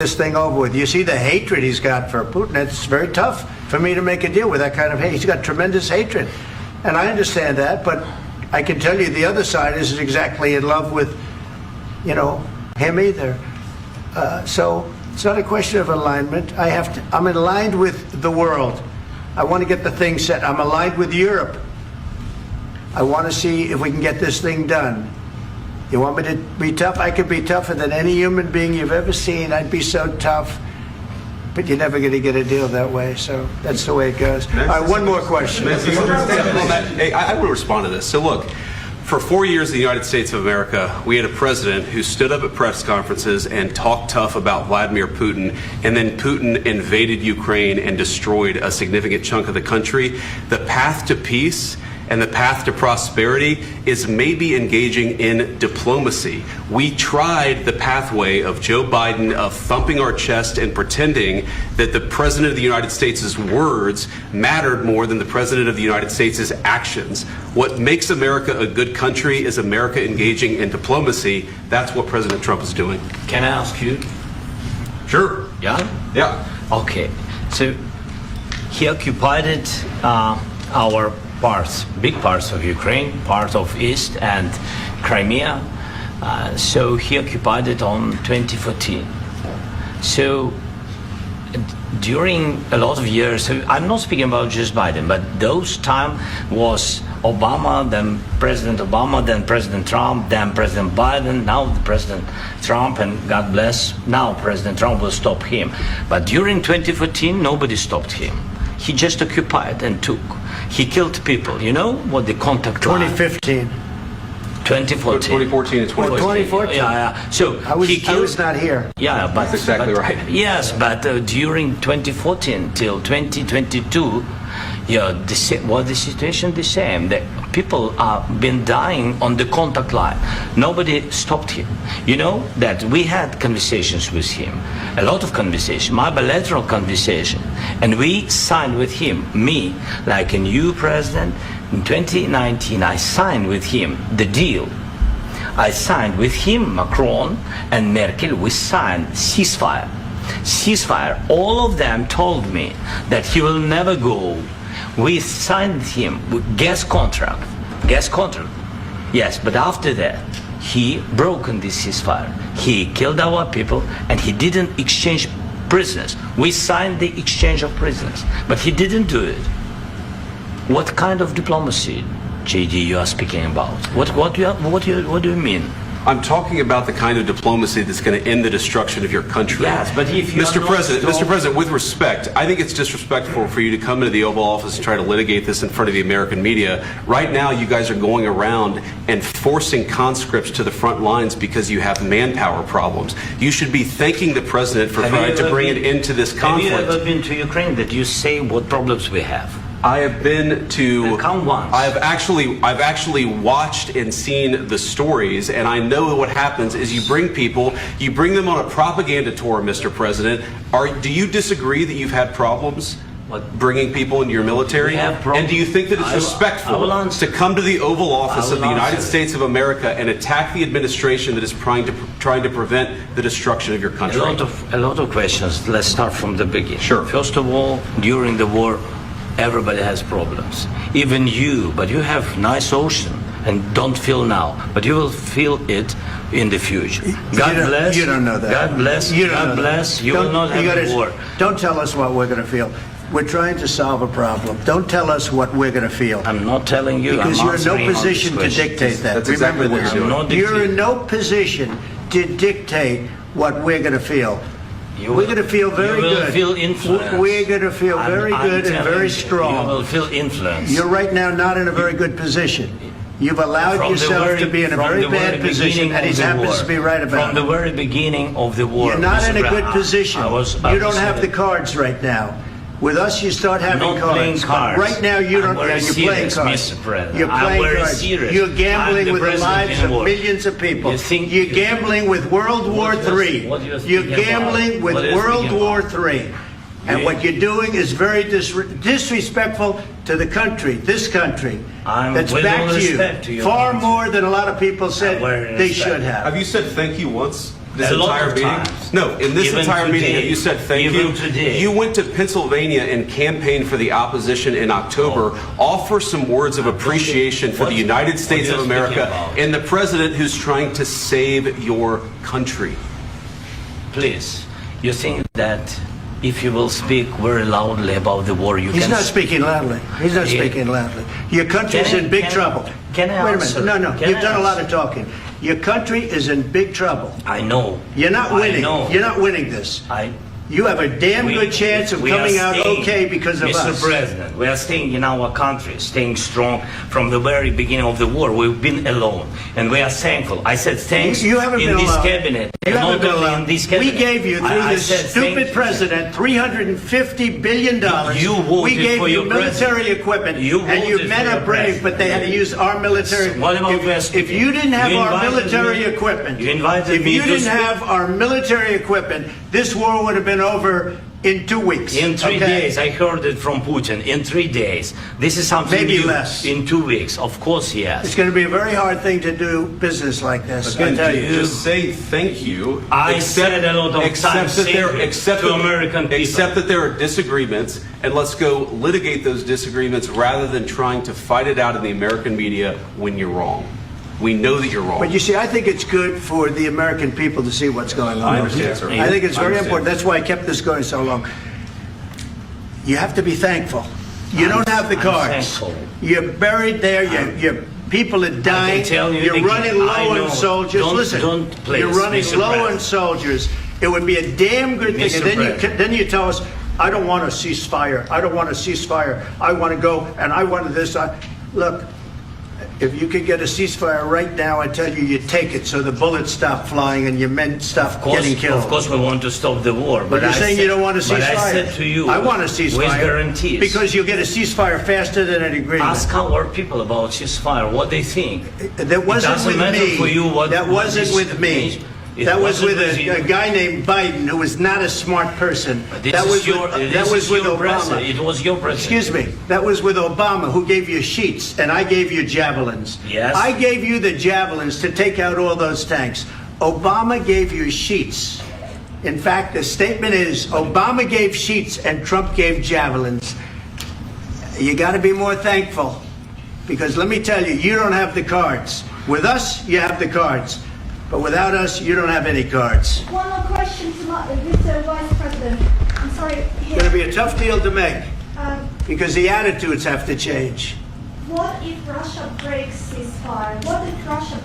this thing over with. You see the hatred he's got for Putin. It's very tough for me to make a deal with that kind of hate. He's got tremendous hatred. And I understand that, but I can tell you the other side isn't exactly in love with, him either. So it's not a question of alignment. I'm aligned with the world. I want to get the thing set. I'm aligned with Europe. I want to see if we can get this thing done. You want me to be tough? I could be tougher than any human being you've ever seen. I'd be so tough. But you're never going to get a deal that way. So that's the way it goes. All right, one more question. Hey, I will respond to this. So look, for 4 years in the United States of America, we had a president who stood up at press conferences and talked tough about Vladimir Putin, and then Putin invaded Ukraine and destroyed a significant chunk of the country. The path to peace and the path to prosperity is maybe engaging in diplomacy. We tried the pathway of Joe Biden of thumping our chest and pretending that the President of the United States' words mattered more than the President of the United States' actions. What makes America a good country is America engaging in diplomacy. That's what President Trump is doing. Can I ask you? Sure. Yeah? Yeah. Okay. So he occupied our big parts of Ukraine, part of East and Crimea. So he occupied it on 2014. So during a lot of years, so I'm not speaking about just Biden, but those time was Obama, then President Obama, then President Trump, then President Biden, now the President Trump, and God bless, now President Trump will stop him. But during 2014, nobody stopped him. He just occupied and took. He killed people. You know what the contact 2015. 2014. 2014 and 2014. 2014. Yeah. So I was not here. Yeah, but that's exactly right. Yes, but during 2014 till 2022, the situation the same. The people have been dying on the contact line. Nobody stopped him. You know that we had conversations with him, a lot of conversation, my bilateral conversation, and we signed with him, me, like a new president. In 2019, I signed with him the deal. I signed with him, Macron and Merkel, we signed ceasefire. Ceasefire. All of them told me that he will never go. We signed him with gas contract. Yes, but after that, he broken this ceasefire. He killed our people and he didn't exchange prisoners. We signed the exchange of prisoners, but he didn't do it. What kind of diplomacy, JD, you are speaking about? What do you mean? I'm talking about the kind of diplomacy that's going to end the destruction of your country. Yes, but if you Mr. President, with respect, I think it's disrespectful for you to come into the Oval Office and try to litigate this in front of the American media. Right now, you guys are going around and forcing conscripts to the front lines because you have manpower problems. You should be thanking the President for trying to bring it into this conflict. Have you ever been to Ukraine that you say what problems we have? I have been to. Count once. I've actually watched and seen the stories, and I know what happens is you bring them on a propaganda tour, Mr. President. Do you disagree that you've had problems bringing people into your military? And do you think that it's respectful to come to the Oval Office of the United States of America and attack the administration that is trying to prevent the destruction of your country? A lot of questions. Let's start from the beginning. Sure. First of all, during the war, everybody has problems, even you, but you have nice ocean and don't feel now, but you will feel it in the future. God bless. You don't know that. God bless. God bless. You will not have a war. Don't tell us what we're going to feel. We're trying to solve a problem. Don't tell us what we're going to feel. I'm not telling you. Because you're in no position to dictate that. That's exactly what you're doing. You're in no position to dictate what we're going to feel. We're going to feel very good. You will feel influence. We're going to feel very good and very strong. You will feel influence. You're right now not in a very good position. You've allowed yourself to be in a very bad position, and he happens to be right about it. From the very beginning of the war. You're not in a good position. You don't have the cards right now. With us, you start having cards. Right now, you're playing cards. You're playing cards. You're gambling with the lives of millions of people. You're gambling with World War III. You're gambling with World War III. And what you're doing is very disrespectful to the country, this country, that's back to you, far more than a lot of people said they should have. Have you said thank you once? this A lot entire of meeting? times. No, in this Even entire meeting, today. have you said thank Even you? today. You went to Pennsylvania and campaigned for the opposition in October. Offer some words of appreciation for the United States what of are you speaking America about? and the president who's trying to save your country. Please, you think that if you will speak very loudly about the war, you He's can... not speaking loudly. He's not Yeah. speaking loudly. Your country's Can I- in big can I- trouble. can I Wait a answer? minute. No, Can you've I done a lot answer? of talking. Your country is in big trouble. I know. You're not I winning. know. You're not winning this. You have a damn We- good chance of we are coming out staying, okay because of Mr. us. President, we are staying in our country, staying strong from the very beginning of the war. We've been alone, and we are thankful. I said thanks You haven't in been this alone. cabinet. You and haven't not been only alone. in this cabinet. We gave you, through I this said stupid thank- president, $350 billion. You voted we gave for you your military president. equipment, You and your voted men for are your brave, but they had to use our military. What about West If you didn't have You our invited military me- equipment, you invited if me you to didn't speak- have our military equipment, this war would have been over in 2 weeks. In 3 okay? days, I heard it from Putin. In 3 days, this is something Maybe new. less. In 2 weeks, of course, yes. It's going to be a very hard thing to do business like this. I Again, tell you. just say thank you. I said a lot of times thank you to American people. Except that there are disagreements, and let's go litigate those disagreements rather than trying to fight it out in the American media when you're wrong. We know that you're wrong. But you see, I think it's good for the American people to see what's going on. I understand, sir. I think it's I very understand. important. That's why I kept this going so long. You have to be thankful. You don't have the I'm cards. thankful. You're buried there. Your people are dying. tell you You're again, running I low know. on soldiers. Don't- Listen, don't, please, you're running Mr. low on President. soldiers. It would be a damn good thing. Mr. And then President. then you tell us, I don't want a ceasefire. I don't want a ceasefire. I want to go and I want this. Look. If you could get a ceasefire right now, I tell you, you take it so the bullets stop flying and your men stop getting killed. Of course, we want to stop the war. But you're saying you don't want a ceasefire. But I said to you, I want a ceasefire. with guarantees. Because you'll get a ceasefire faster than an agreement. Ask our people about ceasefire, what they think. That wasn't doesn't with matter me. for you what- that what wasn't this with me. means. It That was wasn't with with you. a guy named Biden who was not a smart person. This That is was your, with, this that was is with your Obama. president. It was your president. Excuse me. That was with Obama, who gave you sheets, and I gave you javelins. Yes. I gave you the javelins to take out all those tanks. Obama gave you sheets. In fact, the statement is Obama gave sheets and Trump gave javelins. You got to be more thankful, because let me tell you, you don't have the cards. With us, you have the cards. But without us, you don't have any cards. One more question to Mr. Vice President. I'm sorry. It's going to be a tough deal to make, Um, because the attitudes have to change. what if Russia breaks ceasefire? What if Russia